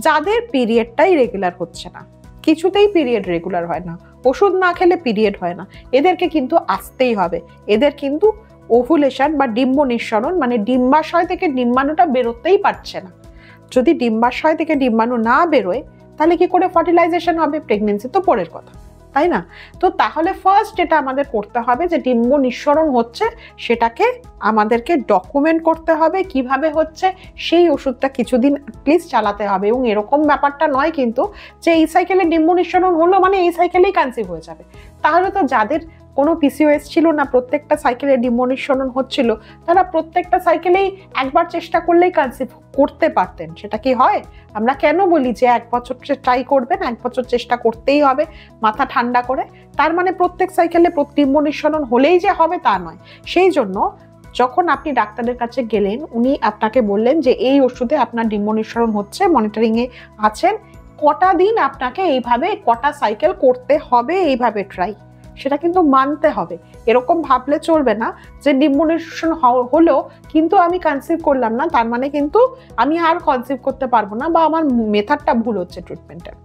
যাদের পিরিয়ডটাই রেগুলার হচ্ছে না, কিছুতেই পিরিয়ড রেগুলার হয় না, ওষুধ না খেলে পিরিয়ড হয় না, এদেরকে কিন্তু আসতেই হবে। এদের কিন্তু ওভুলেশন বা ডিম্ব নিঃসরণ মানে ডিম্বাশয় থেকে ডিম্বাণুটা বেরোতেই পারছে না। যদি ডিম্বাশয় থেকে ডিম্বাণু না বেরোয় তাহলে কি করে ফার্টিলাইজেশন হবে? প্রেগনেন্সি তো পরের কথা, তাই না? তো তাহলে ফার্স্ট যেটা আমাদের করতে হবে যে ডিম্ব নিঃসরণ হচ্ছে সেটাকে আমাদেরকে ডকুমেন্ট করতে হবে, কিভাবে হচ্ছে সেই ওষুধটা কিছুদিন প্লিজ চালাতে হবে। এবং এরকম ব্যাপারটা নয় কিন্তু যে এই সাইকেলে ডিম্ব নিঃসরণ হলো মানে এই সাইকেলেই কনসিভ হয়ে যাবে। তাহলে তো যাদের কোনো পিসিওএস ছিল না, প্রত্যেকটা সাইকেলে ডিম্ব নিঃসরণ হচ্ছিল, তারা প্রত্যেকটা সাইকেলেই একবার চেষ্টা করলেই কনসিভ করতে পারতেন। সেটা কি হয়? আমরা কেন বলি যে 1 বছর ট্রাই করবেন, 1 বছর চেষ্টা করতেই হবে মাথা ঠান্ডা করে? তার মানে প্রত্যেক সাইকেলে ডিম্ব নিঃসরণ হলেই যে হবে তা নয়। সেই জন্য যখন আপনি ডাক্তারের কাছে গেলেন, উনি আপনাকে বললেন যে এই ওষুধে আপনার ডিম্ব নিঃসরণ হচ্ছে, মনিটরিং এ আছেন, কটা দিন আপনাকে এইভাবে কটা সাইকেল করতে হবে, এইভাবে ট্রাই, সেটা কিন্তু মানতে হবে। এরকম ভাবলে চলবে না যে ডিম্ব নিঃসরণ হলো কিন্তু আমি কনসিভ করলাম না, তার মানে কিন্তু আমি আর কনসিভ করতে পারবো না বা আমার মেথডটা ভুল হচ্ছে ট্রিটমেন্টের।